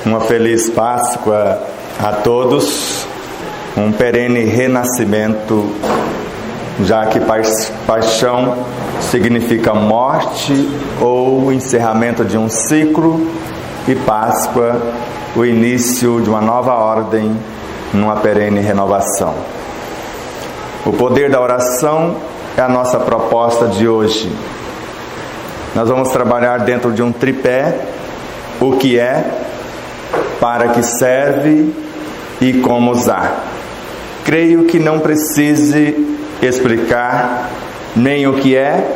Uma feliz Páscoa a todos, um perene renascimento, já que paixão significa morte ou encerramento de um ciclo, e Páscoa, o início de uma nova ordem, numa perene renovação. O poder da oração é a nossa proposta de hoje. Nós vamos trabalhar dentro de um tripé: o que é, para que serve e como usar. Creio que não precise explicar nem o que é,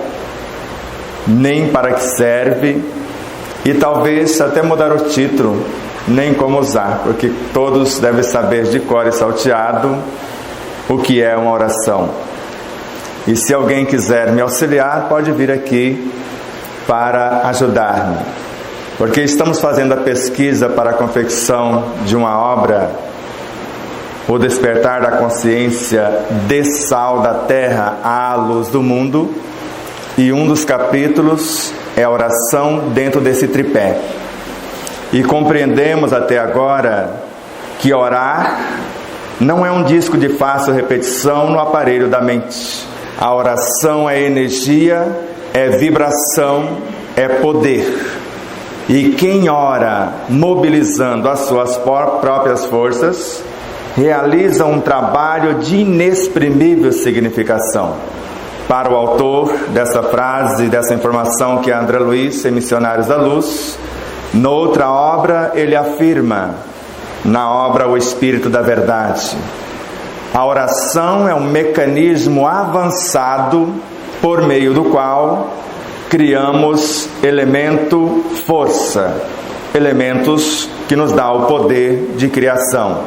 nem para que serve, e talvez até mudar o título, nem como usar, porque todos devem saber de cor e salteado o que é uma oração. E se alguém quiser me auxiliar, pode vir aqui para ajudar-me, porque estamos fazendo a pesquisa para a confecção de uma obra, O Despertar da Consciência de Sal da Terra à Luz do Mundo, e um dos capítulos é a oração dentro desse tripé. E compreendemos até agora que orar não é um disco de fácil repetição no aparelho da mente. A oração é energia, é vibração, é poder. E quem ora mobilizando as suas próprias forças, realiza um trabalho de inexprimível significação. Para o autor dessa frase, dessa informação, que é André Luiz, em Missionários da Luz, noutra obra ele afirma, na obra O Espírito da Verdade: a oração é um mecanismo avançado por meio do qual criamos elemento força, elementos que nos dá o poder de criação.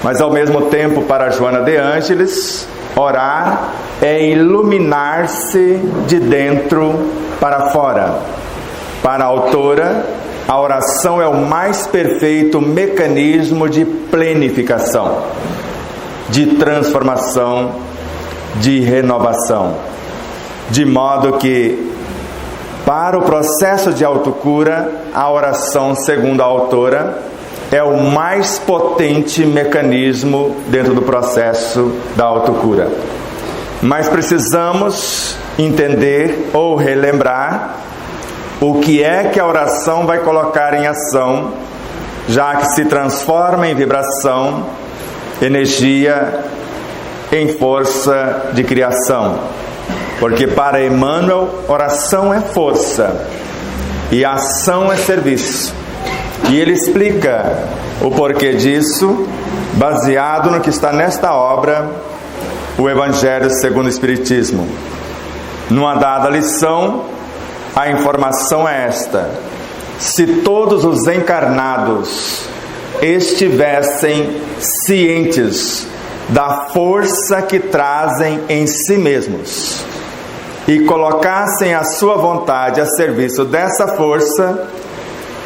Mas ao mesmo tempo, para Joana de Ângeles, orar é iluminar-se de dentro para fora. Para a autora, a oração é o mais perfeito mecanismo de plenificação, de transformação, de renovação. De modo que, para o processo de autocura, a oração, segundo a autora, é o mais potente mecanismo dentro do processo da autocura. Mas precisamos entender ou relembrar o que é que a oração vai colocar em ação, já que se transforma em vibração, energia, em força de criação. Porque para Emmanuel, oração é força e ação é serviço. E ele explica o porquê disso, baseado no que está nesta obra, o Evangelho segundo o Espiritismo. Numa dada lição, a informação é esta: se todos os encarnados estivessem cientes da força que trazem em si mesmos e colocassem a sua vontade a serviço dessa força,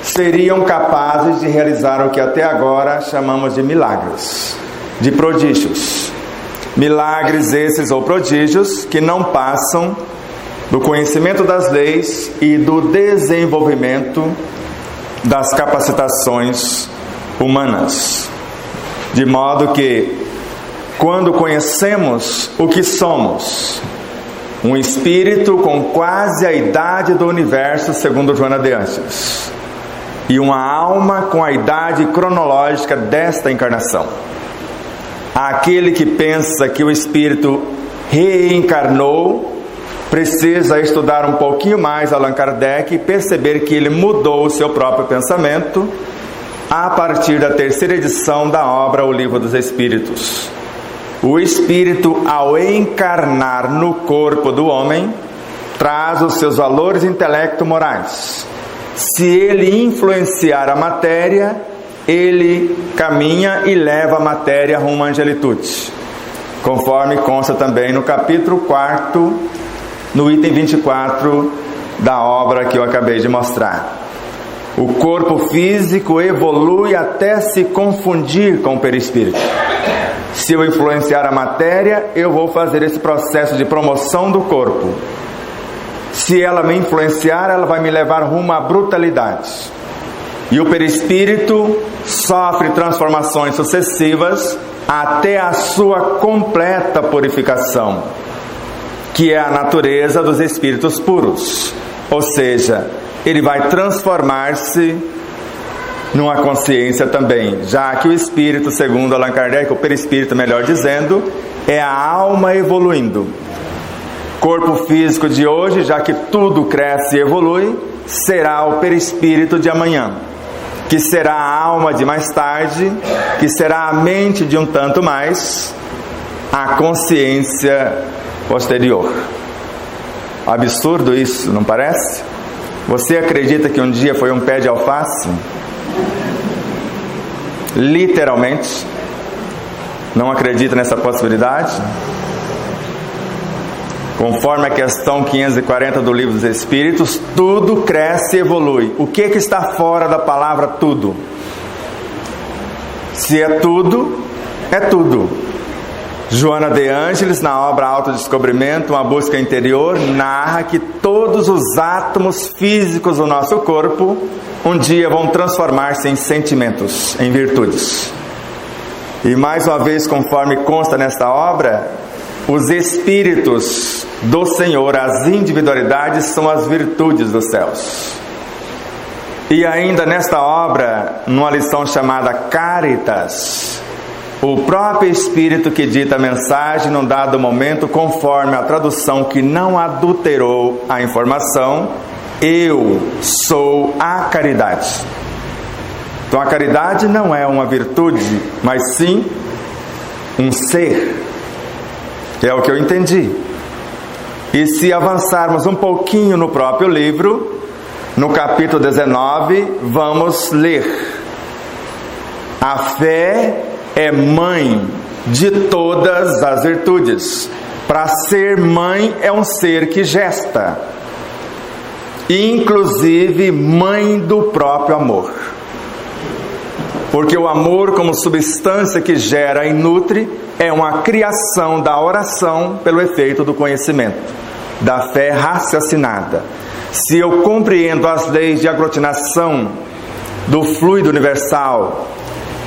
seriam capazes de realizar o que até agora chamamos de milagres, de prodígios. Milagres esses ou prodígios que não passam do conhecimento das leis e do desenvolvimento das capacitações humanas. De modo que, quando conhecemos o que somos, um espírito com quase a idade do universo, segundo Joana de Ângeles, e uma alma com a idade cronológica desta encarnação, aquele que pensa que o espírito reencarnou precisa estudar um pouquinho mais Allan Kardec e perceber que ele mudou o seu próprio pensamento a partir da terceira edição da obra O Livro dos Espíritos. O espírito, ao encarnar no corpo do homem, traz os seus valores intelecto-morais. Se ele influenciar a matéria, ele caminha e leva a matéria rumo à angelitude, conforme consta também no capítulo 4, no item 24 da obra que eu acabei de mostrar. O corpo físico evolui até se confundir com o perispírito. Se eu influenciar a matéria, eu vou fazer esse processo de promoção do corpo. Se ela me influenciar, ela vai me levar rumo à brutalidade. E o perispírito sofre transformações sucessivas até a sua completa purificação, que é a natureza dos espíritos puros. Ou seja, ele vai transformar-se numa consciência também, já que o espírito, segundo Allan Kardec, o perispírito, melhor dizendo, é a alma evoluindo. Corpo físico de hoje, já que tudo cresce e evolui, será o perispírito de amanhã, que será a alma de mais tarde, que será a mente de um tanto mais, a consciência posterior. Absurdo isso, não parece? Você acredita que um dia foi um pé de alface? Literalmente. Não acredita nessa possibilidade? Conforme a questão 540 do Livro dos Espíritos, tudo cresce e evolui. O que está fora da palavra tudo? Se é tudo, é tudo. Joana de Ângeles, na obra Autodescobrimento, uma busca interior, narra que todos os átomos físicos do nosso corpo um dia vão transformar-se em sentimentos, em virtudes. E mais uma vez, conforme consta nesta obra, os espíritos do Senhor, as individualidades, são as virtudes dos céus. E ainda nesta obra, numa lição chamada Caritas, o próprio Espírito que dita a mensagem num dado momento, conforme a tradução que não adulterou a informação: eu sou a caridade. Então a caridade não é uma virtude, mas sim um ser. É o que eu entendi. E se avançarmos um pouquinho no próprio livro, no capítulo 19, vamos ler: a fé é mãe de todas as virtudes. Para ser mãe é um ser que gesta, inclusive mãe do próprio amor. Porque o amor, como substância que gera e nutre, é uma criação da oração pelo efeito do conhecimento, da fé raciocinada. Se eu compreendo as leis de aglutinação do fluido universal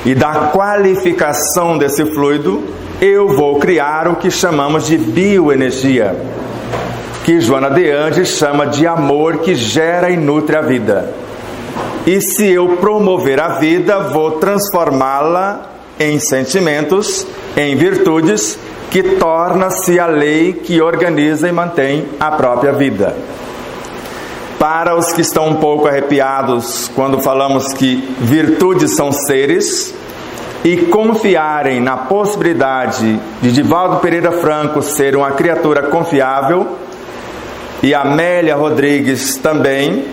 e da qualificação desse fluido, eu vou criar o que chamamos de bioenergia, que Joana de Ângeles chama de amor que gera e nutre a vida. E se eu promover a vida, vou transformá-la em sentimentos, em virtudes, que torna-se a lei que organiza e mantém a própria vida. Para os que estão um pouco arrepiados quando falamos que virtudes são seres, e confiarem na possibilidade de Divaldo Pereira Franco ser uma criatura confiável, e Amélia Rodrigues também,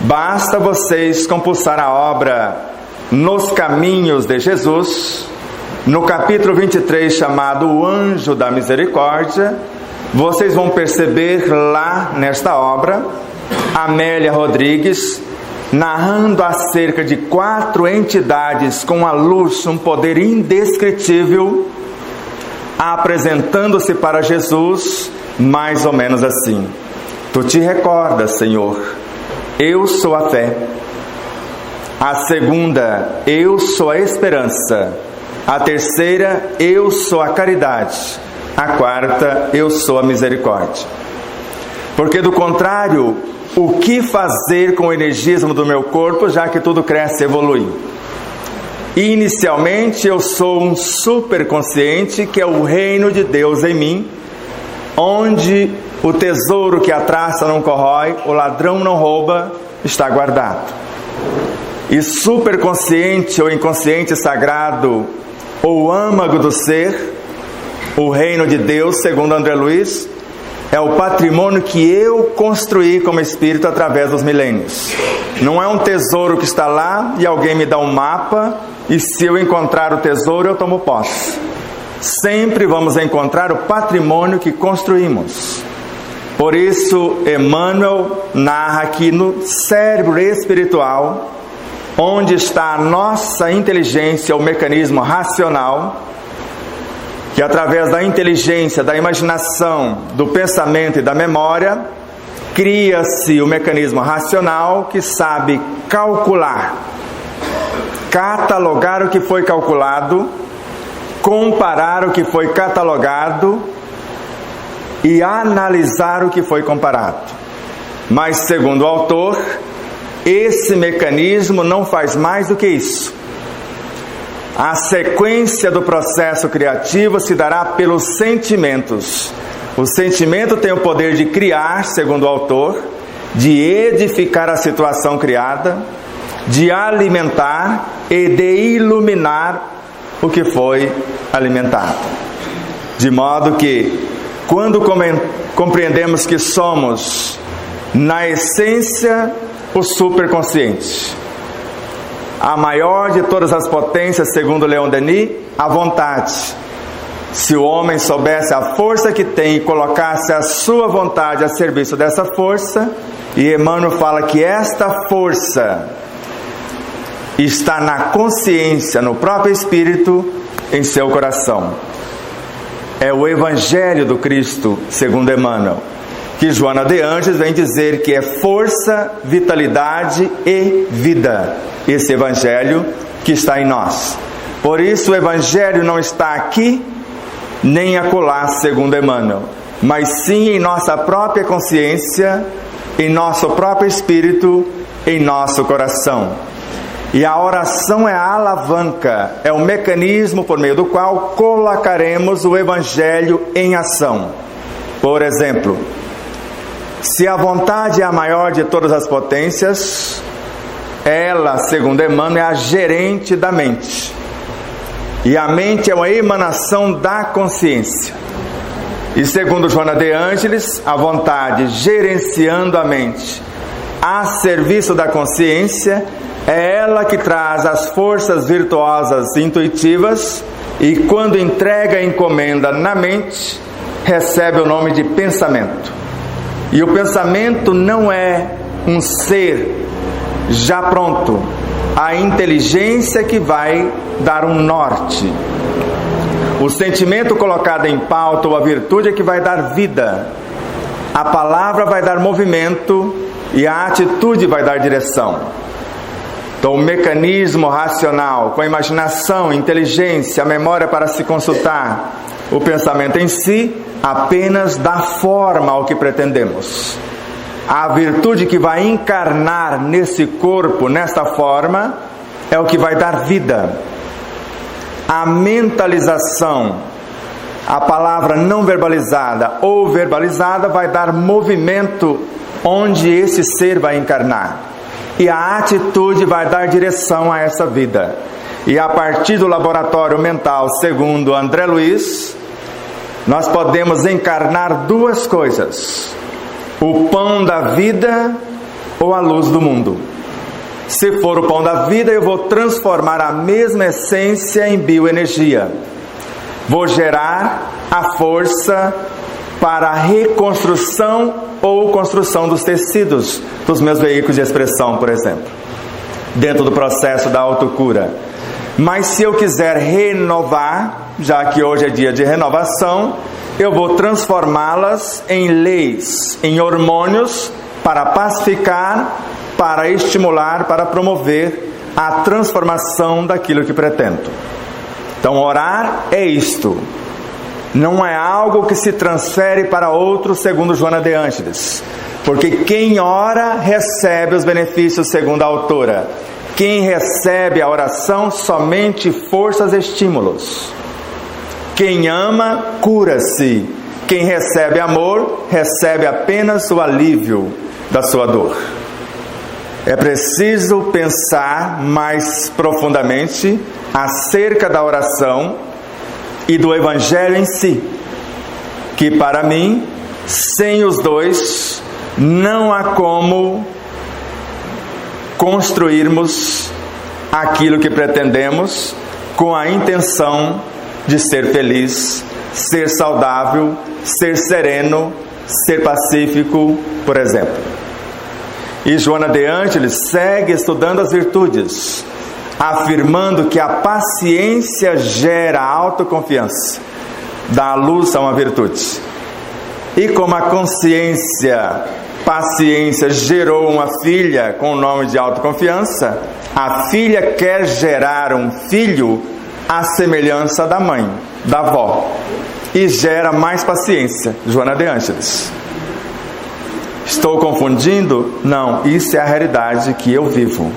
basta vocês compulsar a obra Nos Caminhos de Jesus, no capítulo 23, chamado O Anjo da Misericórdia. Vocês vão perceber lá nesta obra Amélia Rodrigues narrando acerca de 4 entidades com a luz, um poder indescritível, apresentando-se para Jesus mais ou menos assim: tu te recordas, Senhor, eu sou a fé. A segunda, eu sou a esperança. A terceira, eu sou a caridade. A quarta, eu sou a misericórdia. Porque do contrário, o que fazer com o energismo do meu corpo, já que tudo cresce e evolui? Inicialmente eu sou um superconsciente, que é o reino de Deus em mim, onde o tesouro que a traça não corrói, o ladrão não rouba, está guardado. E superconsciente ou inconsciente sagrado, ou âmago do ser, o reino de Deus, segundo André Luiz, é o patrimônio que eu construí como espírito através dos milênios. Não é um tesouro que está lá e alguém me dá um mapa, e se eu encontrar o tesouro eu tomo posse. Sempre vamos encontrar o patrimônio que construímos. Por isso Emmanuel narra que no cérebro espiritual, onde está a nossa inteligência, o mecanismo racional, que através da inteligência, da imaginação, do pensamento e da memória, cria-se o mecanismo racional que sabe calcular, catalogar o que foi calculado, comparar o que foi catalogado e analisar o que foi comparado. Mas, segundo o autor, esse mecanismo não faz mais do que isso. A sequência do processo criativo se dará pelos sentimentos. O sentimento tem o poder de criar, segundo o autor, de edificar a situação criada, de alimentar e de iluminar o que foi alimentado. De modo que, quando compreendemos que somos, na essência, o superconsciente, a maior de todas as potências, segundo Leon Denis, a vontade. Se o homem soubesse a força que tem e colocasse a sua vontade a serviço dessa força, e Emmanuel fala que esta força está na consciência, no próprio espírito, em seu coração. É o Evangelho do Cristo, segundo Emmanuel, que Joana de Ângeles vem dizer que é força, vitalidade e vida. Esse Evangelho que está em nós. Por isso o Evangelho não está aqui, nem acolá, segundo Emmanuel, mas sim em nossa própria consciência, em nosso próprio espírito, em nosso coração. E a oração é a alavanca, é o mecanismo por meio do qual colocaremos o Evangelho em ação. Por exemplo, se a vontade é a maior de todas as potências, ela, segundo Emmanuel, é a gerente da mente. E a mente é uma emanação da consciência. E segundo Joana de Ângeles, a vontade gerenciando a mente a serviço da consciência, é ela que traz as forças virtuosas intuitivas e quando entrega a encomenda na mente, recebe o nome de pensamento. E o pensamento não é um ser já pronto, a inteligência que vai dar um norte. O sentimento colocado em pauta ou a virtude é que vai dar vida. A palavra vai dar movimento e a atitude vai dar direção. Então o mecanismo racional, com a imaginação, inteligência, a memória para se consultar, o pensamento em si apenas dá forma ao que pretendemos. A virtude que vai encarnar nesse corpo, nesta forma, é o que vai dar vida. A mentalização, a palavra não verbalizada ou verbalizada, vai dar movimento onde esse ser vai encarnar. E a atitude vai dar direção a essa vida. E a partir do laboratório mental, segundo André Luiz, nós podemos encarnar duas coisas: o pão da vida ou a luz do mundo. Se for o pão da vida, eu vou transformar a mesma essência em bioenergia. Vou gerar a força para a reconstrução ou construção dos tecidos dos meus veículos de expressão, por exemplo, dentro do processo da autocura. Mas se eu quiser renovar, já que hoje é dia de renovação, eu vou transformá-las em leis, em hormônios, para pacificar, para estimular, para promover a transformação daquilo que pretendo. Então orar é isto. Não é algo que se transfere para outro, segundo Joana de Ângeles. Porque quem ora recebe os benefícios, segundo a autora. Quem recebe a oração, somente forças e estímulos. Quem ama, cura-se. Quem recebe amor, recebe apenas o alívio da sua dor. É preciso pensar mais profundamente acerca da oração e do Evangelho em si, que para mim, sem os dois, não há como construirmos aquilo que pretendemos com a intenção de ser feliz, ser saudável, ser sereno, ser pacífico, por exemplo. E Joana de Ângeles segue estudando as virtudes, afirmando que a paciência gera autoconfiança, dá luz a uma virtude. E como a consciência paciência gerou uma filha com o nome de autoconfiança, a filha quer gerar um filho à semelhança da mãe, da avó, e gera mais paciência. Joana de Ângeles. Estou confundindo? Não, isso é a realidade que eu vivo.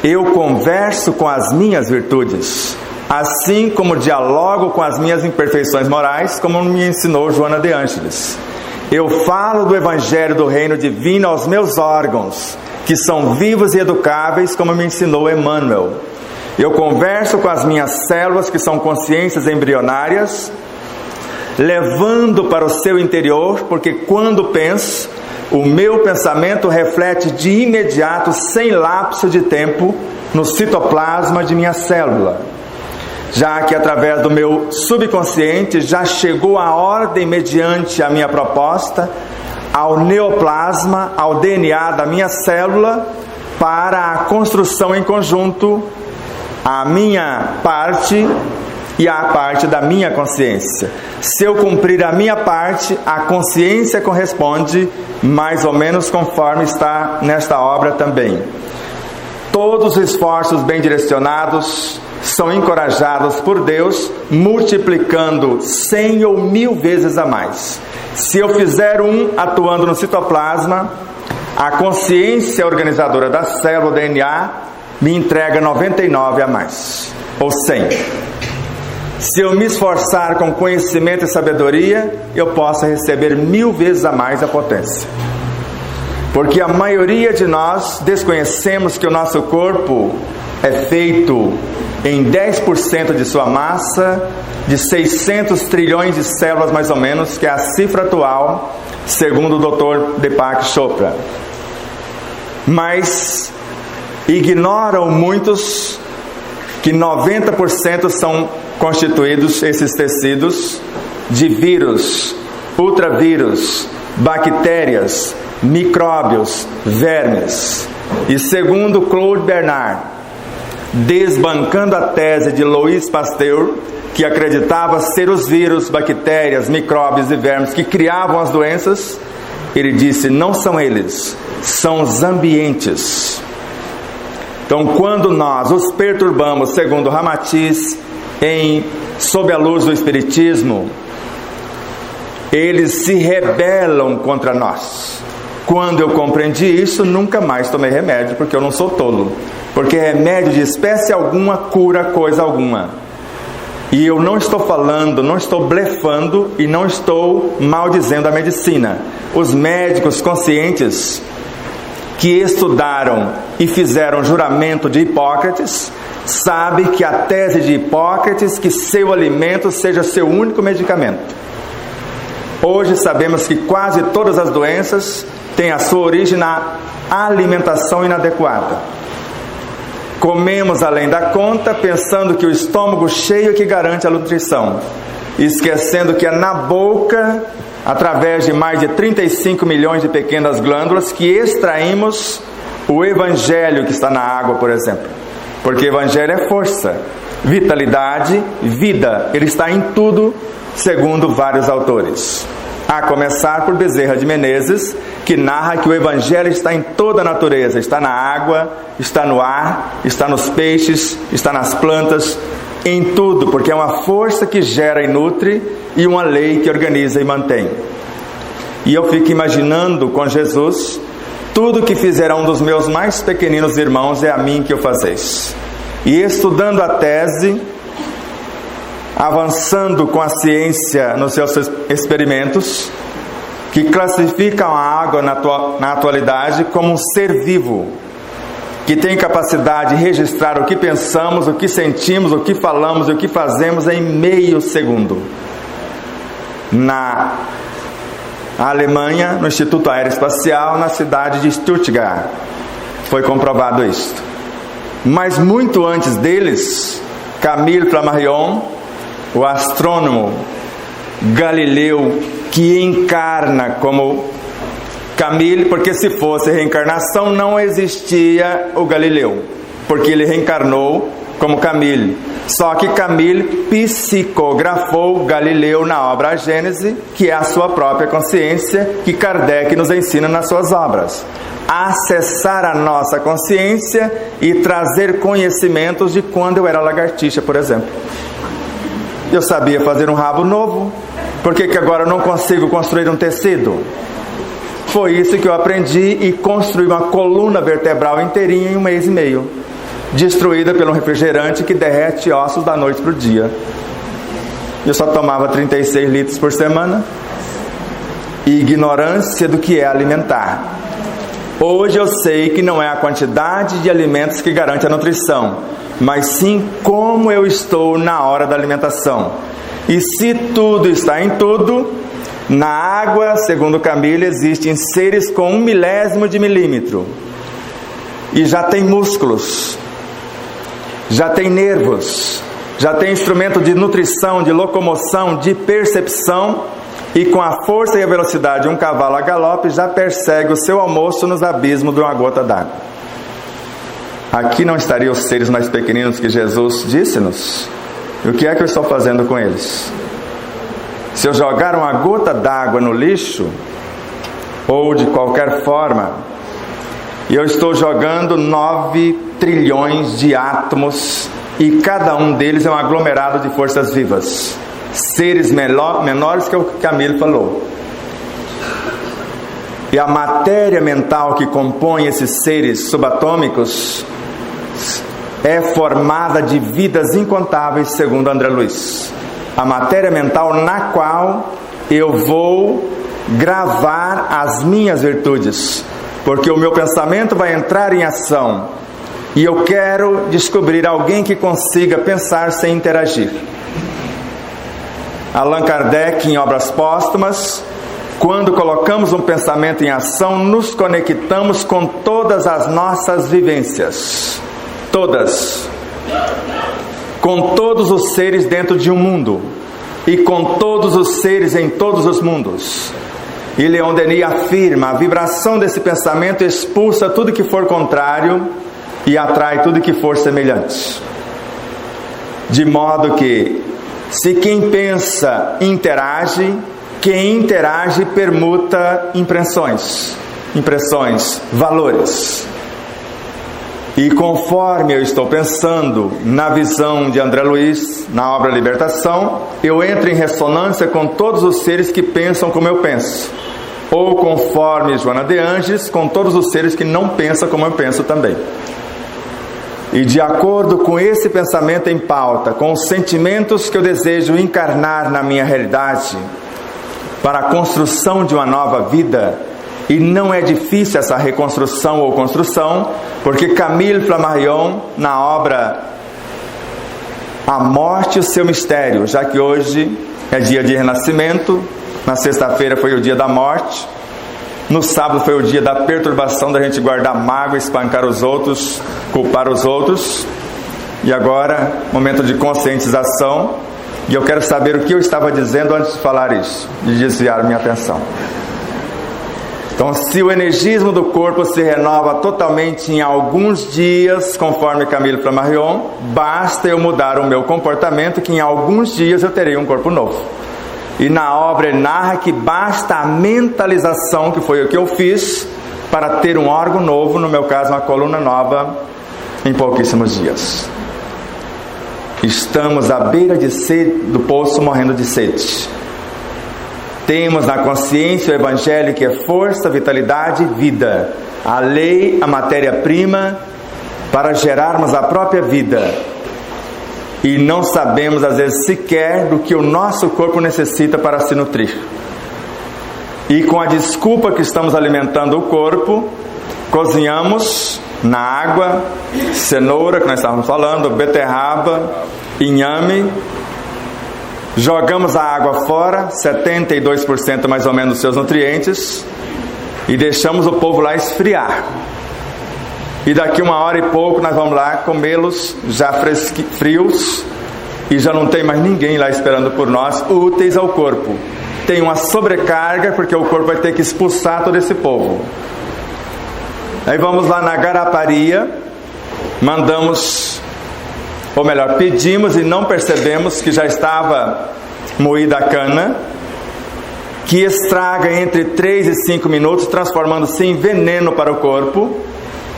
Eu converso com as minhas virtudes, assim como dialogo com as minhas imperfeições morais, como me ensinou Joana de Ângeles. Eu falo do Evangelho do Reino Divino aos meus órgãos, que são vivos e educáveis, como me ensinou Emmanuel. Eu converso com as minhas células, que são consciências embrionárias, levando para o seu interior, porque quando penso, o meu pensamento reflete de imediato, sem lapso de tempo, no citoplasma de minha célula, já que através do meu subconsciente já chegou a ordem mediante a minha proposta ao neoplasma, ao DNA da minha célula, para a construção em conjunto, a minha parte e a parte da minha consciência. Se eu cumprir a minha parte, a consciência corresponde, mais ou menos conforme está nesta obra também. Todos os esforços bem direcionados são encorajados por Deus, multiplicando 100 ou 1000 vezes a mais. Se eu fizer um atuando no citoplasma, a consciência organizadora da célula, o DNA, me entrega 99 a mais, ou 100. Se eu me esforçar com conhecimento e sabedoria, eu posso receber 1000 vezes a mais a potência. Porque a maioria de nós desconhecemos que o nosso corpo é feito em 10% de sua massa, de 600 trilhões de células mais ou menos, que é a cifra atual, segundo o Dr. Deepak Chopra. Mas ignoram muitos que 90% são constituídos, esses tecidos, de vírus, ultravírus, bactérias, micróbios, vermes. E segundo Claude Bernard, desbancando a tese de Louis Pasteur, que acreditava ser os vírus, bactérias, micróbios e vermes que criavam as doenças, ele disse: não são eles, são os ambientes. Então, quando nós os perturbamos, segundo Ramatiz, sob a luz do Espiritismo, eles se rebelam contra nós. Quando eu compreendi isso, nunca mais tomei remédio, porque eu não sou tolo. Porque remédio de espécie alguma cura coisa alguma. E eu não estou falando, não estou blefando e não estou maldizendo a medicina. Os médicos conscientes que estudaram e fizeram juramento de Hipócrates sabem que a tese de Hipócrates que seu alimento seja seu único medicamento. Hoje sabemos que quase todas as doenças têm a sua origem na alimentação inadequada. Comemos além da conta, pensando que o estômago cheio é que garante a nutrição, esquecendo que é na boca, através de mais de 35 milhões de pequenas glândulas, que extraímos o Evangelho que está na água, por exemplo. Porque Evangelho é força, vitalidade, vida. Ele está em tudo, segundo vários autores. A começar por Bezerra de Menezes, que narra que o Evangelho está em toda a natureza. Está na água, está no ar, está nos peixes, está nas plantas, em tudo, porque é uma força que gera e nutre e uma lei que organiza e mantém. E eu fico imaginando com Jesus: tudo que fizer a um dos meus mais pequeninos irmãos é a mim que o fazeis. E estudando a tese, avançando com a ciência nos seus experimentos, que classificam a água na atualidade como um ser vivo, que tem capacidade de registrar o que pensamos, o que sentimos, o que falamos e o que fazemos em meio segundo. Na Alemanha, no Instituto Aeroespacial, na cidade de Stuttgart, foi comprovado isto. Mas muito antes deles, Camille Flammarion, o astrônomo Galileu, que encarna como Camille, porque se fosse reencarnação não existia o Galileu, porque ele reencarnou como Camille. Só que Camille psicografou Galileu na obra A Gênese, que é a sua própria consciência, que Kardec nos ensina nas suas obras. Acessar a nossa consciência e trazer conhecimentos de quando eu era lagartixa, por exemplo. Eu sabia fazer um rabo novo, por que agora eu não consigo construir um tecido? Foi isso que eu aprendi e construí uma coluna vertebral inteirinha em 1 mês e meio, destruída pelo refrigerante que derrete ossos da noite para o dia. Eu só tomava 36 litros por semana. E ignorância do que é alimentar. Hoje eu sei que não é a quantidade de alimentos que garante a nutrição, mas sim como eu estou na hora da alimentação. E se tudo está em tudo, na água, segundo Camille, existem seres com 1 milésimo de milímetro. E já tem músculos, já tem nervos, já tem instrumento de nutrição, de locomoção, de percepção, e com a força e a velocidade de um cavalo a galope, já persegue o seu almoço nos abismos de uma gota d'água. Aqui não estariam os seres mais pequeninos que Jesus disse-nos? E o que é que eu estou fazendo com eles? Se eu jogar uma gota d'água no lixo, ou de qualquer forma, e eu estou jogando 9 trilhões de átomos, e cada um deles é um aglomerado de forças vivas, seres menores que o que Camille falou. E a matéria mental que compõe esses seres subatômicos é formada de vidas incontáveis, segundo André Luiz. A matéria mental na qual eu vou gravar as minhas virtudes, porque o meu pensamento vai entrar em ação e eu quero descobrir alguém que consiga pensar sem interagir. Allan Kardec, em Obras Póstumas: quando colocamos um pensamento em ação, nos conectamos com todas as nossas vivências, todas, com todos os seres dentro de um mundo e com todos os seres em todos os mundos. E Leon Denis afirma: a vibração desse pensamento expulsa tudo que for contrário e atrai tudo que for semelhante. De modo que, se quem pensa interage, quem interage permuta impressões, valores. E conforme eu estou pensando na visão de André Luiz, na obra Libertação, eu entro em ressonância com todos os seres que pensam como eu penso. Ou conforme Joana de Ângeles, com todos os seres que não pensam como eu penso também. E de acordo com esse pensamento em pauta, com os sentimentos que eu desejo encarnar na minha realidade, para a construção de uma nova vida, e não é difícil essa reconstrução ou construção, porque Camille Flammarion, na obra A Morte e o Seu Mistério, já que hoje é dia de renascimento, na sexta-feira foi o dia da morte, no sábado foi o dia da perturbação, da gente guardar mágoa, espancar os outros, culpar os outros, e agora, momento de conscientização. E eu quero saber o que eu estava dizendo antes de falar isso, de desviar minha atenção. Então, se o energismo do corpo se renova totalmente em alguns dias, conforme Camille Flammarion, basta eu mudar o meu comportamento, que em alguns dias eu terei um corpo novo. E na obra ele narra que basta a mentalização, que foi o que eu fiz, para ter um órgão novo, no meu caso uma coluna nova, em pouquíssimos dias. Estamos à beira de sede, do poço, morrendo de sede. Temos na consciência o Evangelho, que é força, vitalidade e vida. A lei, a matéria-prima, para gerarmos a própria vida. E não sabemos, às vezes, sequer do que o nosso corpo necessita para se nutrir. E com a desculpa que estamos alimentando o corpo, cozinhamos na água cenoura, que nós estávamos falando, beterraba, inhame, jogamos a água fora, 72% mais ou menos dos seus nutrientes, e deixamos o povo lá esfriar. E daqui 1 hora e pouco nós vamos lá comê-los já frios, e já não tem mais ninguém lá esperando por nós, úteis ao corpo. Tem uma sobrecarga, porque o corpo vai ter que expulsar todo esse povo. Aí vamos lá na Garaparia, mandamos ou melhor, pedimos e não percebemos que já estava moída a cana, que estraga entre 3 e 5 minutos, transformando-se em veneno para o corpo,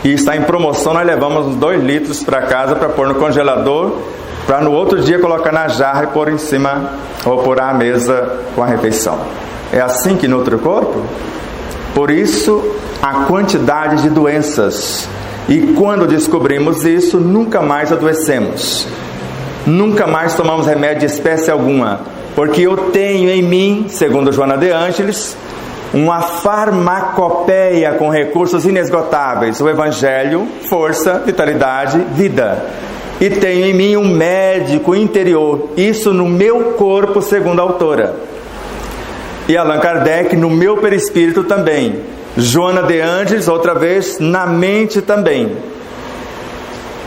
e está em promoção. Nós levamos uns 2 litros para casa para pôr no congelador, para no outro dia colocar na jarra e pôr em cima, ou pôr à mesa com a refeição. É assim que nutre o corpo? Por isso, a quantidade de doenças. E quando descobrimos isso, nunca mais adoecemos. Nunca mais tomamos remédio de espécie alguma. Porque eu tenho em mim, segundo Joana de Ângeles, uma farmacopeia com recursos inesgotáveis. O Evangelho, força, vitalidade, vida. E tenho em mim um médico interior. Isso no meu corpo, segundo a autora. E Allan Kardec, no meu perispírito também. Joana de Ângeles, outra vez, na mente também.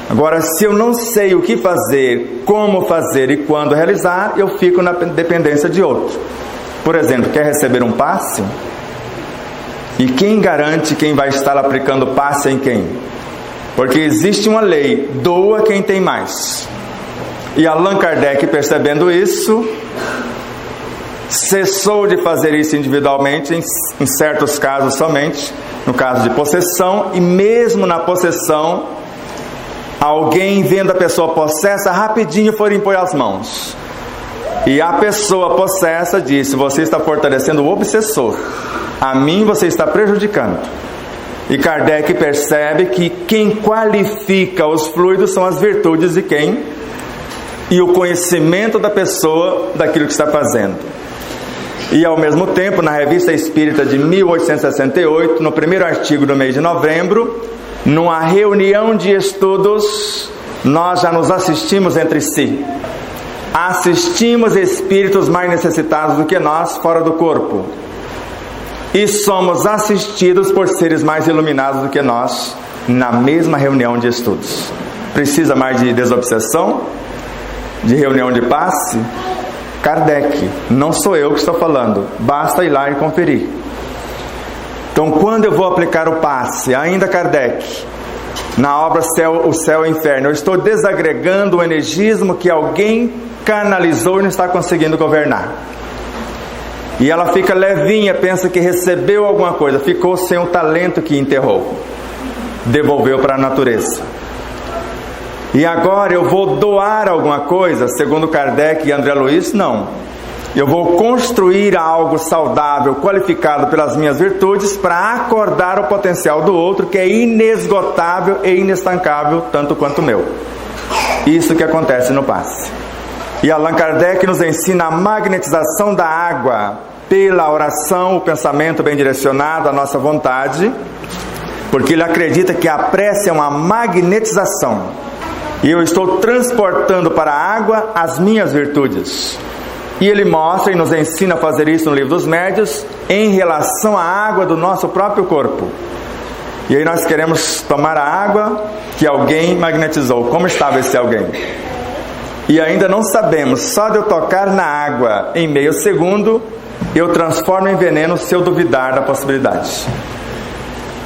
Agora, se eu não sei o que fazer, como fazer e quando realizar, eu fico na dependência de outro. Por exemplo, quer receber um passe? E quem garante quem vai estar aplicando passe em quem? Porque existe uma lei, doa quem tem mais. E Allan Kardec, percebendo isso, cessou de fazer isso individualmente, em certos casos somente, no caso de possessão, e mesmo na possessão, alguém vendo a pessoa possessa, rapidinho for impor as mãos. E a pessoa possessa disse: você está fortalecendo o obsessor, a mim você está prejudicando. E Kardec percebe que quem qualifica os fluidos são as virtudes de quem? E o conhecimento da pessoa daquilo que está fazendo. E ao mesmo tempo, na Revista Espírita de 1868, no primeiro artigo do mês de novembro, numa reunião de estudos, nós já nos assistimos entre si. Assistimos espíritos mais necessitados do que nós, fora do corpo. E somos assistidos por seres mais iluminados do que nós, na mesma reunião de estudos. Precisa mais de desobsessão? De reunião de passe? Kardec, não sou eu que estou falando, basta ir lá e conferir. Então, quando eu vou aplicar o passe, ainda Kardec, na obra O Céu e o Inferno, eu estou desagregando o energismo que alguém canalizou e não está conseguindo governar. E ela fica levinha, pensa que recebeu alguma coisa, ficou sem o talento que enterrou, devolveu para a natureza. E agora eu vou doar alguma coisa, segundo Kardec e André Luiz, não. Eu vou construir algo saudável, qualificado pelas minhas virtudes, para acordar o potencial do outro, que é inesgotável e inestancável, tanto quanto o meu. Isso que acontece no passe. E Allan Kardec nos ensina a magnetização da água pela oração, o pensamento bem direcionado, a nossa vontade, porque ele acredita que a prece é uma magnetização. E eu estou transportando para a água as minhas virtudes. E ele mostra e nos ensina a fazer isso no Livro dos Médiuns, em relação à água do nosso próprio corpo. E aí nós queremos tomar a água que alguém magnetizou. Como estava esse alguém? E ainda não sabemos, só de eu tocar na água em meio segundo, eu transformo em veneno se eu duvidar da possibilidade.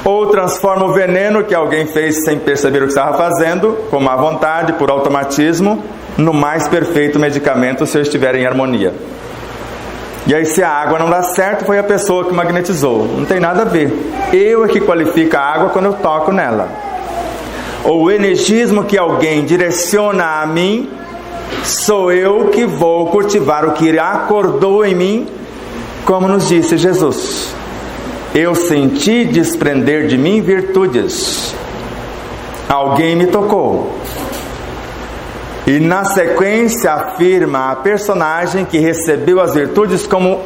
Ou transforma o veneno que alguém fez sem perceber o que estava fazendo, com má vontade, por automatismo, no mais perfeito medicamento, se eu estiver em harmonia. E aí, se a água não dá certo, foi a pessoa que magnetizou. Não tem nada a ver. Eu é que qualifico a água quando eu toco nela. Ou o energismo que alguém direciona a mim, sou eu que vou cultivar o que ele acordou em mim, como nos disse Jesus. Eu senti desprender de mim virtudes. Alguém me tocou. E na sequência afirma a personagem que recebeu as virtudes como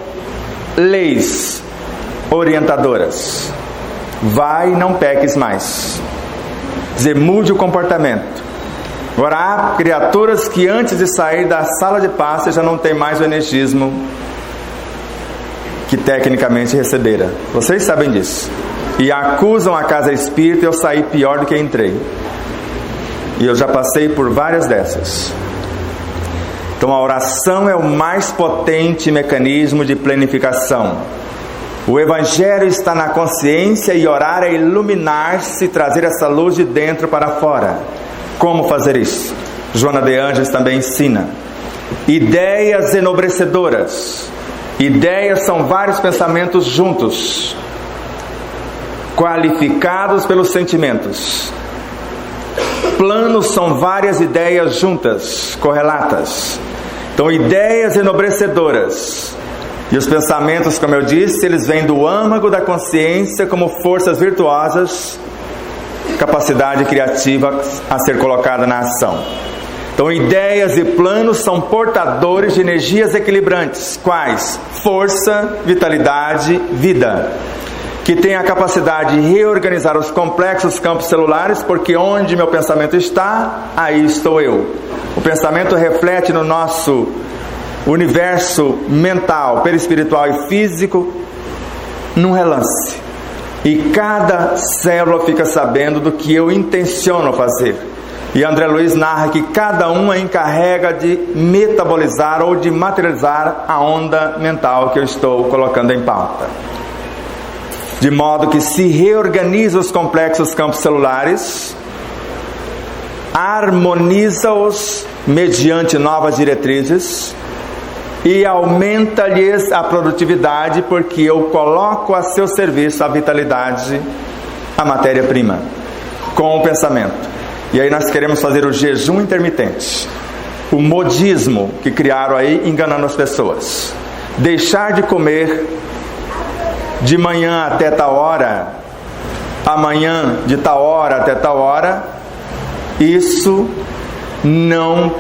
leis orientadoras. Vai e não peques mais. Quer dizer, mude o comportamento. Agora, há criaturas que antes de sair da sala de passe já não tem mais o energismo que tecnicamente recebera. Vocês sabem disso. E acusam a casa espírita e eu saí pior do que entrei. E eu já passei por várias dessas. Então a oração é o mais potente mecanismo de planificação. O Evangelho está na consciência e orar é iluminar-se, trazer essa luz de dentro para fora. Como fazer isso? Joana de Ângeles também ensina. Ideias enobrecedoras. Ideias são vários pensamentos juntos, qualificados pelos sentimentos. Planos são várias ideias juntas, correlatas. Então, ideias enobrecedoras. E os pensamentos, como eu disse, eles vêm do âmago da consciência como forças virtuosas, capacidade criativa a ser colocada na ação. Então, ideias e planos são portadores de energias equilibrantes. Quais? Força, vitalidade, vida. Que tem a capacidade de reorganizar os complexos campos celulares, porque onde meu pensamento está, aí estou eu. O pensamento reflete no nosso universo mental, perispiritual e físico, num relance. E cada célula fica sabendo do que eu intenciono fazer. E André Luiz narra que cada uma encarrega de metabolizar ou de materializar a onda mental que eu estou colocando em pauta. De modo que se reorganiza os complexos campos celulares, harmoniza-os mediante novas diretrizes e aumenta-lhes a produtividade, porque eu coloco a seu serviço a vitalidade, a matéria-prima, com o pensamento. E aí nós queremos fazer o jejum intermitente, o modismo que criaram aí, enganando as pessoas. Deixar de comer de manhã até tal hora, amanhã de tal hora até tal hora, isso não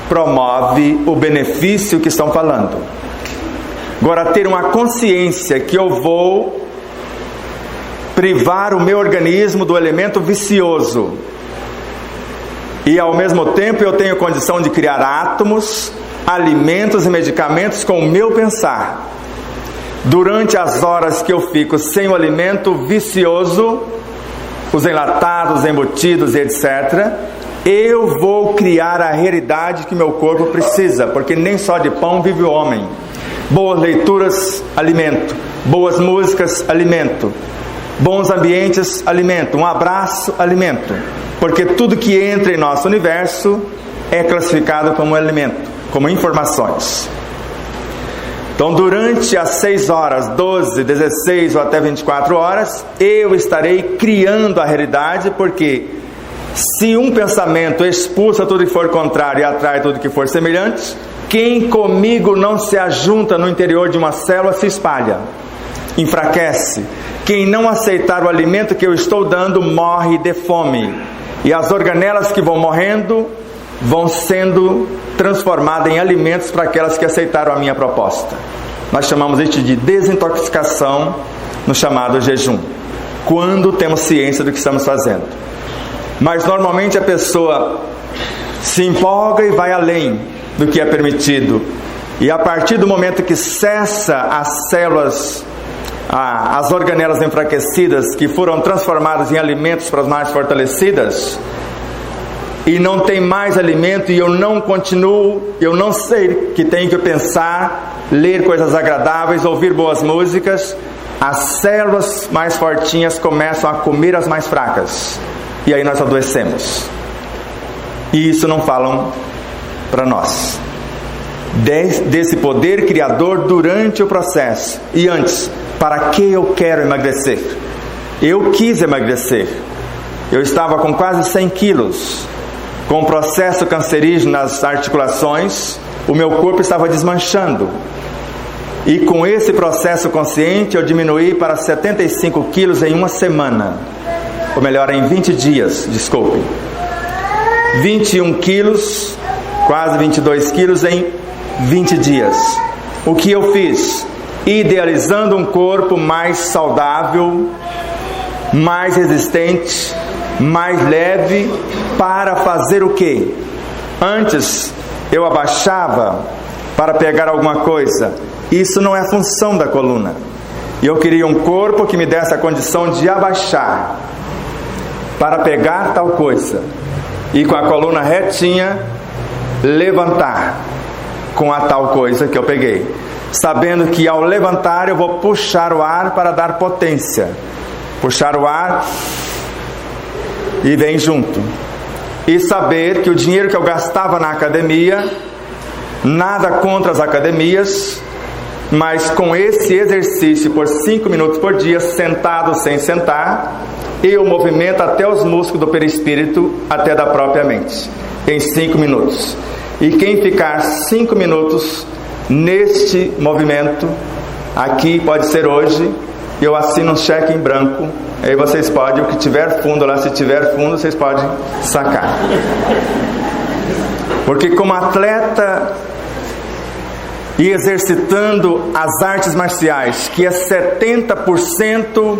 promove o benefício que estão falando. Agora, ter uma consciência que eu vou privar o meu organismo do elemento vicioso, e ao mesmo tempo eu tenho condição de criar átomos, alimentos e medicamentos com o meu pensar. Durante as horas que eu fico sem o alimento vicioso, os enlatados, embutidos e etc., eu vou criar a realidade que meu corpo precisa, porque nem só de pão vive o homem. Boas leituras, alimento. Boas músicas, alimento. Bons ambientes, alimento. Um abraço, alimento. Porque tudo que entra em nosso universo é classificado como alimento, como informações. Então, durante as 6 horas, 12, 16 ou até 24 horas, eu estarei criando a realidade, porque se um pensamento expulsa tudo que for contrário e atrai tudo que for semelhante, quem comigo não se ajunta no interior de uma célula se espalha, enfraquece. Quem não aceitar o alimento que eu estou dando morre de fome. E as organelas que vão morrendo vão sendo transformadas em alimentos para aquelas que aceitaram a minha proposta. Nós chamamos isso de desintoxicação no chamado jejum, quando temos ciência do que estamos fazendo. Mas normalmente a pessoa se empolga e vai além do que é permitido. E a partir do momento que cessa as células, as organelas enfraquecidas que foram transformadas em alimentos para as mais fortalecidas, e não tem mais alimento, e eu não continuo, eu não sei que tenho que pensar, ler coisas agradáveis, ouvir boas músicas, as células mais fortinhas começam a comer as mais fracas, e aí nós adoecemos. E isso não falam para nós desse poder criador durante o processo. E antes, para que eu quero emagrecer? Eu quis emagrecer. Eu estava com quase 100 quilos, com um processo cancerígeno nas articulações, o meu corpo estava desmanchando. E com esse processo consciente, eu diminuí para 75 quilos em uma semana. Ou melhor, em 20 dias, desculpe. 21 quilos, quase 22 quilos em 20 dias. O que eu fiz? Idealizando um corpo mais saudável, mais resistente, mais leve, para fazer o quê? Antes eu abaixava para pegar alguma coisa. Isso não é função da coluna. Eu queria um corpo que me desse a condição de abaixar para pegar tal coisa, e com a coluna retinha levantar com a tal coisa que eu peguei, sabendo que ao levantar eu vou puxar o ar para dar potência. Puxar o ar e vem junto. e saber que o dinheiro que eu gastava na academia, nada contra as academias, mas com esse exercício por 5 minutos por dia, sentado sem sentar, eu movimento até os músculos do perispírito, até da própria mente, em 5 minutos. E quem ficar 5 minutos neste movimento, aqui pode ser hoje, eu assino um cheque em branco, aí vocês podem, o que tiver fundo lá, se tiver fundo, vocês podem sacar. Porque como atleta e exercitando as artes marciais, que é 70%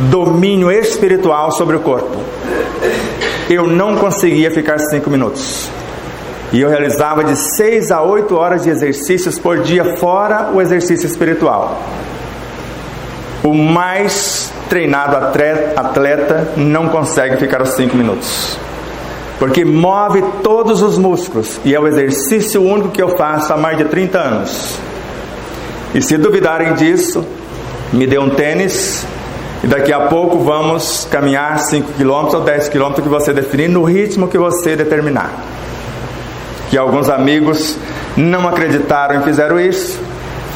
domínio espiritual sobre o corpo, eu não conseguia ficar 5 minutos. E eu realizava de 6 a 8 horas de exercícios por dia, fora o exercício espiritual. O mais treinado atleta não consegue ficar os 5 minutos, porque move todos os músculos, e é o exercício único que eu faço há mais de 30 anos. E se duvidarem disso, me dê um tênis, e daqui a pouco vamos caminhar 5 km ou 10 km que você definir, no ritmo que você determinar. Que alguns amigos não acreditaram e fizeram isso,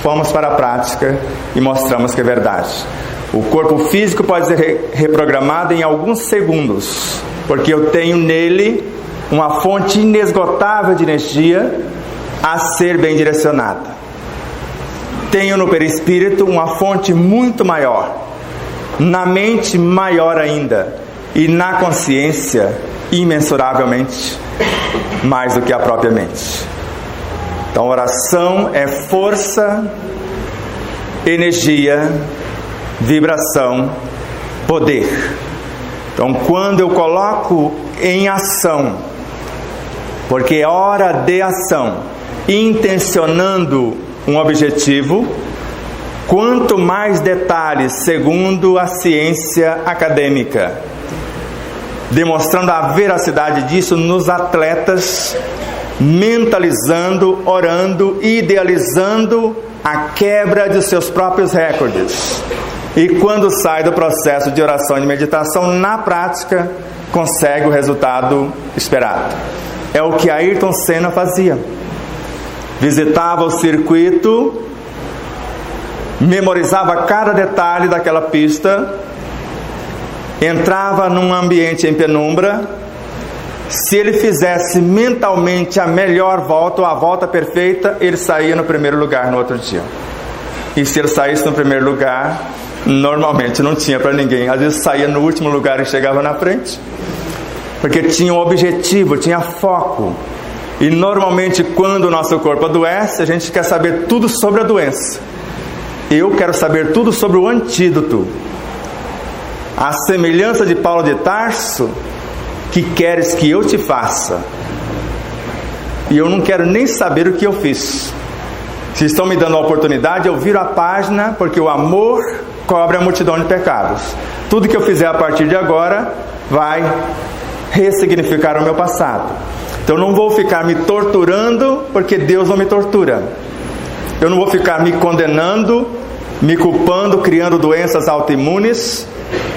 fomos para a prática e mostramos que é verdade. O corpo físico pode ser reprogramado em alguns segundos, porque eu tenho nele uma fonte inesgotável de energia a ser bem direcionada. Tenho no perispírito uma fonte muito maior, na mente maior ainda, e na consciência imensuravelmente mais do que a própria mente. Então, oração é força, energia, vibração, poder. Então, quando eu coloco em ação, porque é hora de ação, intencionando um objetivo, quanto mais detalhes, segundo a ciência acadêmica, demonstrando a veracidade disso nos atletas, mentalizando, orando, idealizando a quebra de seus próprios recordes. E quando sai do processo de oração e de meditação, na prática, consegue o resultado esperado. É o que Ayrton Senna fazia. Visitava o circuito, memorizava cada detalhe daquela pista, entrava num ambiente em penumbra. Se ele fizesse mentalmente a melhor volta, ou a volta perfeita, ele saía no primeiro lugar no outro dia. E se ele saísse no primeiro lugar, normalmente não tinha para ninguém. Às vezes saía no último lugar e chegava na frente, porque tinha um objetivo, tinha foco. E normalmente quando o nosso corpo adoece, a gente quer saber tudo sobre a doença. Eu quero saber tudo sobre o antídoto. A semelhança de Paulo de Tarso, que queres que eu te faça? E eu não quero nem saber o que eu fiz. Se estão me dando a oportunidade, eu viro a página, porque o amor cobre a multidão de pecados. Tudo que eu fizer a partir de agora vai ressignificar o meu passado. Então eu não vou ficar me torturando, porque Deus não me tortura. Eu não vou ficar me condenando, me culpando, criando doenças autoimunes,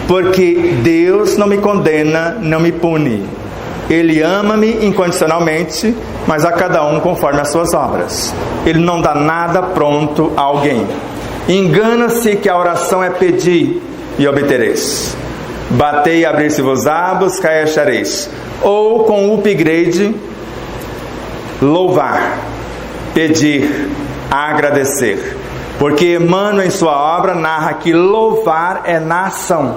porque Deus não me condena, não me pune. Ele ama-me incondicionalmente, mas a cada um conforme as suas obras. Ele não dá nada pronto a alguém. Engana-se que a oração é pedir e obtereis. Batei e abrir-se-vos-á, buscai e achareis. Ou com o upgrade, louvar, pedir, agradecer. Porque Emmanuel em sua obra narra que louvar é na ação.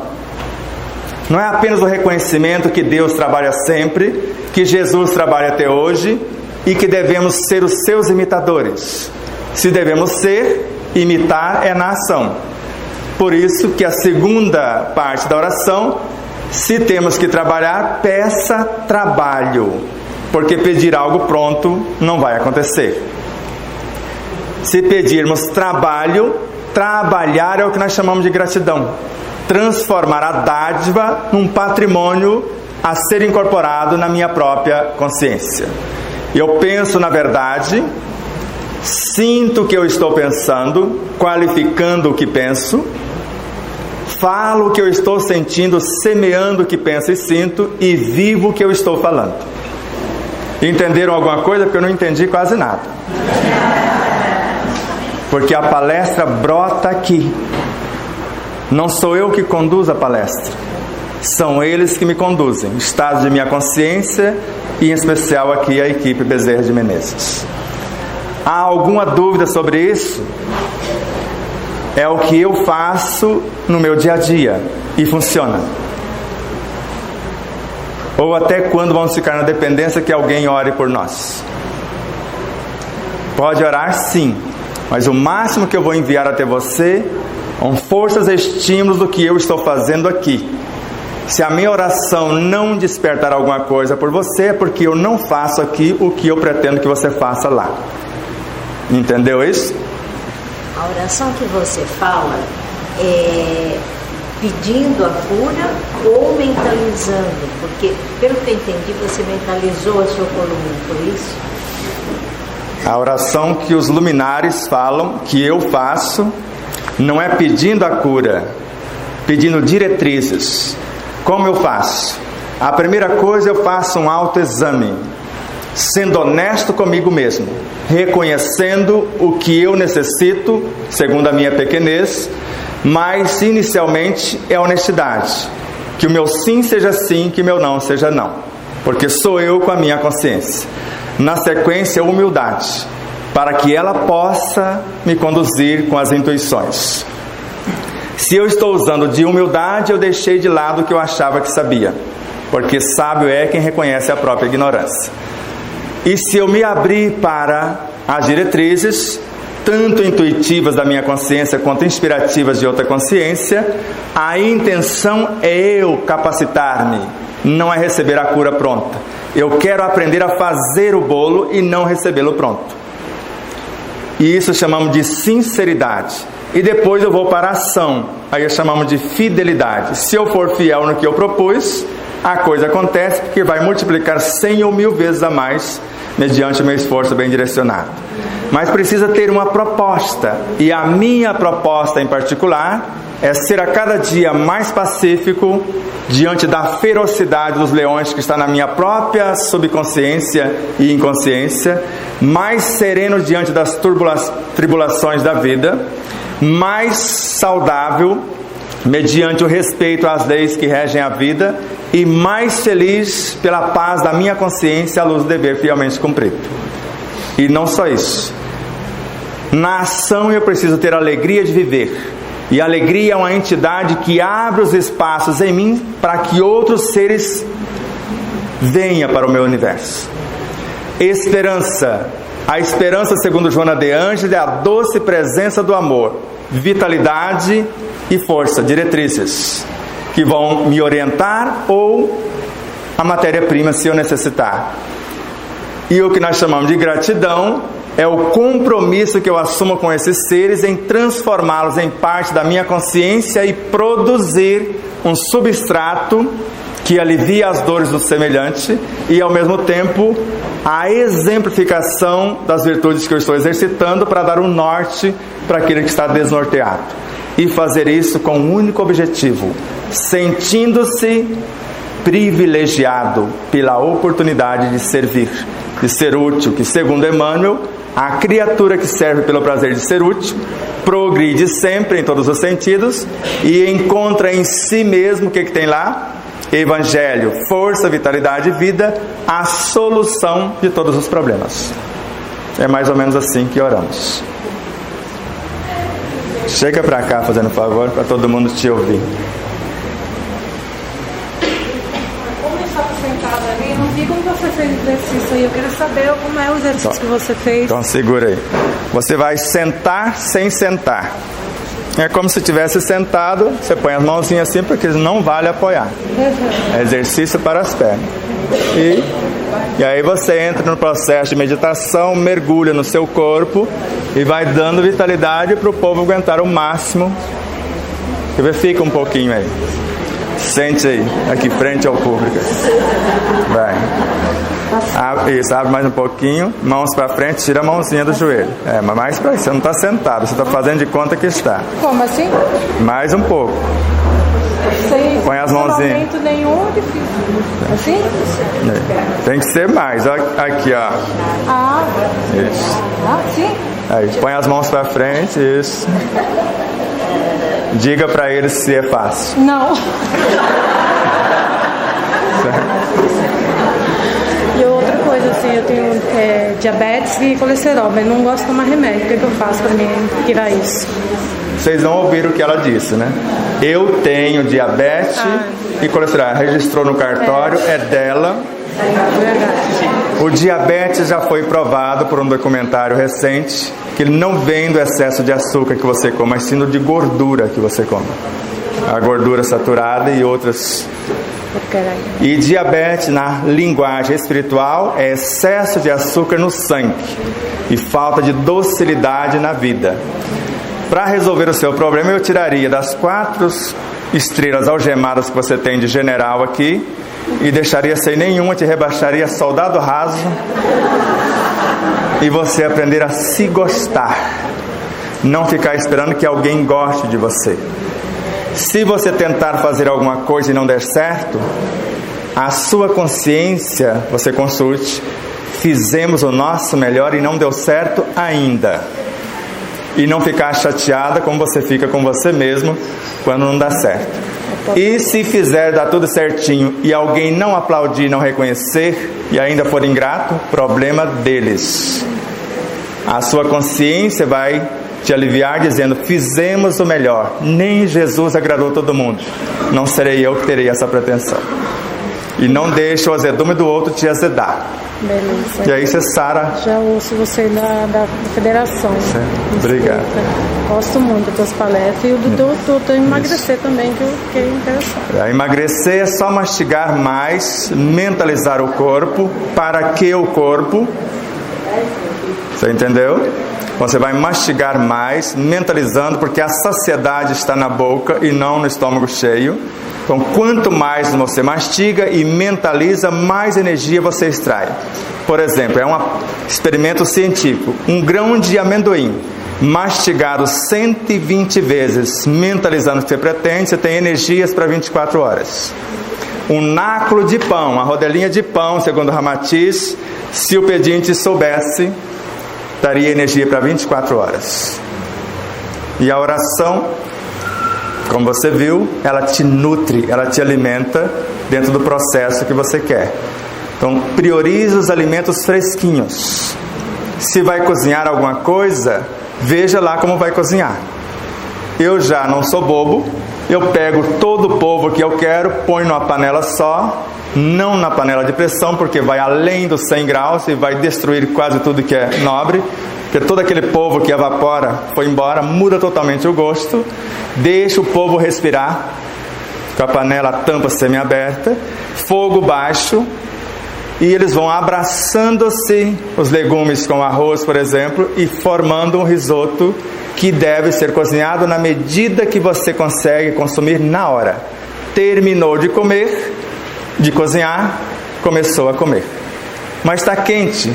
Não é apenas o reconhecimento que Deus trabalha sempre, que Jesus trabalha até hoje, e que devemos ser os seus imitadores. Se devemos ser, imitar é na ação. Por isso que a segunda parte da oração, se temos que trabalhar, peça trabalho, porque pedir algo pronto não vai acontecer. Se pedirmos trabalho, trabalhar é o que nós chamamos de gratidão. Transformar a dádiva num patrimônio a ser incorporado na minha própria consciência. Eu penso na verdade, sinto o que eu estou pensando, qualificando o que penso, falo o que eu estou sentindo, semeando o que penso e sinto, e vivo o que eu estou falando. Entenderam alguma coisa? Porque eu não entendi quase nada. Porque a palestra brota aqui. Não sou eu que conduzo a palestra, são eles que me conduzem, estado de minha consciência, e em especial aqui a equipe Bezerra de Menezes. Há alguma dúvida sobre isso? É o que eu faço no meu dia a dia e funciona. Ou até quando vamos ficar na dependência que alguém ore por nós? Pode orar sim, mas o máximo que eu vou enviar até você são forças e estímulos do que eu estou fazendo aqui. Se a minha oração não despertar alguma coisa por você, é porque eu não faço aqui o que eu pretendo que você faça lá. Entendeu isso? A oração que você fala é pedindo a cura ou mentalizando? Porque, pelo que eu entendi, você mentalizou a sua coluna, por isso? A oração que os luminares falam, que eu faço, não é pedindo a cura, pedindo diretrizes. Como eu faço? A primeira coisa, eu faço um autoexame, sendo honesto comigo mesmo, reconhecendo o que eu necessito, segundo a minha pequenez, mas inicialmente é honestidade, que o meu sim seja sim, que o meu não seja não, porque sou eu com a minha consciência. Na sequência, humildade, para que ela possa me conduzir com as intuições. Se eu estou usando de humildade, eu deixei de lado o que eu achava que sabia, porque sábio é quem reconhece a própria ignorância. E se eu me abrir para as diretrizes, tanto intuitivas da minha consciência quanto inspirativas de outra consciência, a intenção é eu capacitar-me, não é receber a cura pronta. Eu quero aprender a fazer o bolo e não recebê-lo pronto. E isso chamamos de sinceridade. E depois eu vou para a ação, aí chamamos de fidelidade. Se eu for fiel no que eu propus, a coisa acontece, porque vai multiplicar 100 ou 1000 vezes a mais, mediante o meu esforço bem direcionado. Mas precisa ter uma proposta, e a minha proposta em particular é ser a cada dia mais pacífico diante da ferocidade dos leões que está na minha própria subconsciência e inconsciência, mais sereno diante das tribulações da vida, mais saudável mediante o respeito às leis que regem a vida, e mais feliz pela paz da minha consciência à luz do dever fielmente cumprido. E não só isso, na ação eu preciso ter alegria de viver, e a alegria é uma entidade que abre os espaços em mim para que outros seres venham para o meu universo. Esperança. A esperança, segundo Joana de Ângeles, é a doce presença do amor, vitalidade e força, diretrizes, que vão me orientar ou a matéria-prima se eu necessitar. E o que nós chamamos de gratidão é o compromisso que eu assumo com esses seres em transformá-los em parte da minha consciência e produzir um substrato que alivia as dores do semelhante e, ao mesmo tempo, a exemplificação das virtudes que eu estou exercitando para dar um norte para aquele que está desnorteado. E fazer isso com um único objetivo, sentindo-se privilegiado pela oportunidade de servir, de ser útil, que, segundo Emmanuel, a criatura que serve pelo prazer de ser útil progride sempre em todos os sentidos e encontra em si mesmo, o que tem lá? Evangelho, força, vitalidade e vida, a solução de todos os problemas. É mais ou menos assim que oramos. Chega para cá, fazendo favor, para todo mundo te ouvir. Como eu estava sentada ali, eu não vi como você fez o exercício aí. Eu quero saber como é o exercício que você fez. Então segura aí. Você vai sentar sem sentar. É como se estivesse sentado, você põe as mãozinhas assim, porque não vale apoiar. É exercício para as pernas. E aí você entra no processo de meditação, mergulha no seu corpo e vai dando vitalidade para o povo aguentar o máximo. Fica um pouquinho aí. Sente aí, aqui frente ao público. Vai. Isso, abre mais um pouquinho, mãos para frente, tira a mãozinha do joelho. Mas mais para isso, você não está sentado, você está fazendo de conta que está. Como assim? Mais um pouco. Sem Põe as mãozinhas. momento nenhum, é difícil. Assim? Tem que ser mais. Aqui, ó. Isso. Sim. Aí, põe as mãos pra frente, isso. Diga pra eles se é fácil. Não. E outra coisa, assim, eu tenho diabetes e colesterol, mas não gosto de tomar remédio. O que eu faço pra mim tirar isso? Vocês não ouviram o que ela disse, né? Eu tenho diabetes e colesterol. Registrou no cartório, é dela. Verdade. O diabetes já foi provado por um documentário recente que ele não vem do excesso de açúcar que você come, mas sim do de gordura que você come. A gordura saturada e outras. E diabetes, na linguagem espiritual, é excesso de açúcar no sangue e falta de docilidade na vida. Para resolver o seu problema, eu tiraria das 4 estrelas algemadas que você tem de general aqui e deixaria sem nenhuma, te rebaixaria a soldado raso e você aprender a se gostar, não ficar esperando que alguém goste de você. Se você tentar fazer alguma coisa e não der certo, a sua consciência, você consulte, fizemos o nosso melhor e não deu certo ainda. E não ficar chateada como você fica com você mesmo quando não dá certo. E se fizer dar tudo certinho e alguém não aplaudir, não reconhecer e ainda for ingrato, problema deles. A sua consciência vai te aliviar dizendo, fizemos o melhor. Nem Jesus agradou todo mundo. Não serei eu que terei essa pretensão. E não deixe o azedume do outro te azedar. Beleza. E aí você sara. Já ouço você da federação. Obrigado. Gosto muito das tuas palestras e o do emagrecer também, que eu fiquei interessado. Emagrecer é só mastigar mais, mentalizar o corpo. Para que o corpo? Você entendeu? Você vai mastigar mais, mentalizando, porque a saciedade está na boca e não no estômago cheio. Então, quanto mais você mastiga e mentaliza, mais energia você extrai. Por exemplo, é um experimento científico. Um grão de amendoim mastigado 120 vezes, mentalizando o que você pretende, você tem energias para 24 horas. Um náculo de pão, a rodelinha de pão, segundo Ramatiz, se o pedinte soubesse, daria energia para 24 horas. E a oração, como você viu, ela te nutre, ela te alimenta dentro do processo que você quer. Então, priorize os alimentos fresquinhos. Se vai cozinhar alguma coisa, veja lá como vai cozinhar. Eu já não sou bobo, eu pego todo o polvo que eu quero, ponho numa panela só, não na panela de pressão, porque vai além dos 100 graus e vai destruir quase tudo que é nobre. Porque todo aquele polvo que evapora, foi embora, muda totalmente o gosto. Deixa o polvo respirar, com a panela, a tampa semi-aberta, fogo baixo, e eles vão abraçando-se, os legumes com arroz, por exemplo, e formando um risoto que deve ser cozinhado na medida que você consegue consumir na hora. Terminou de comer, de cozinhar, começou a comer. Mas está quente,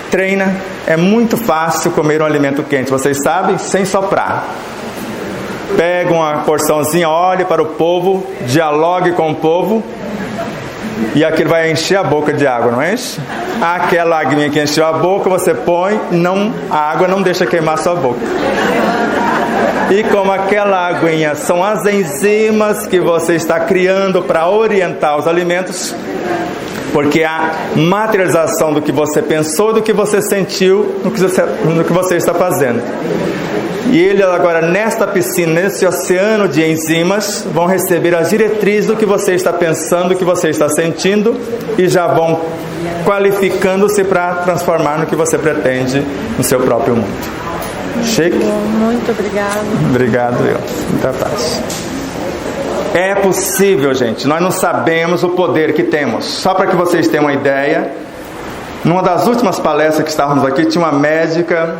treina. É muito fácil comer um alimento quente, vocês sabem, sem soprar. Pega uma porçãozinha, olhe para o povo, dialogue com o povo, e aquilo vai encher a boca de água, não enche? Aquela aguinha que encheu a boca, você põe, a água não deixa queimar a sua boca. E como aquela aguinha são as enzimas que você está criando para orientar os alimentos, porque a materialização do que você pensou, do que você sentiu, no que você está fazendo. E eles agora, nesta piscina, nesse oceano de enzimas, vão receber as diretrizes do que você está pensando, do que você está sentindo, e já vão qualificando-se para transformar no que você pretende no seu próprio mundo. Chique? Muito obrigado. Obrigado, eu. Muita paz. É possível, gente. Nós não sabemos o poder que temos. Só para que vocês tenham uma ideia, numa das últimas palestras que estávamos aqui, tinha uma médica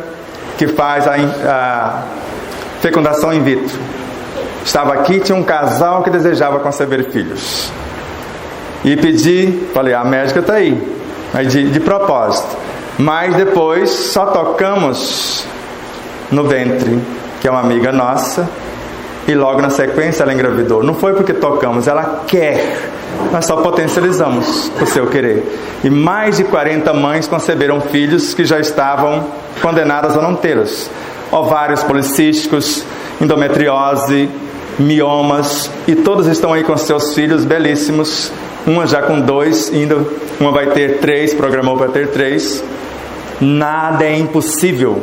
que faz a fecundação in vitro. Estava aqui, tinha um casal que desejava conceber filhos. E pedi, falei, a médica está aí, de propósito. Mas depois só tocamos no ventre, que é uma amiga nossa, E logo na sequência ela engravidou. Não foi porque tocamos, ela quer. Nós só potencializamos o seu querer. E mais de 40 mães conceberam filhos que já estavam condenadas a não tê-los. Ovários policísticos, endometriose, miomas, e todos estão aí com seus filhos belíssimos. Uma já com 2, ainda uma vai ter 3, programou para ter 3. Nada é impossível.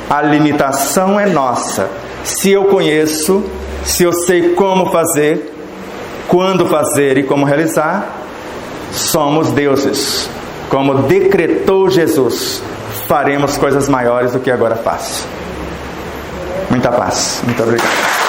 A limitação é nossa. Se eu conheço, se eu sei como fazer, quando fazer e como realizar, somos deuses. Como decretou Jesus, faremos coisas maiores do que agora faço. Muita paz. Muito obrigado.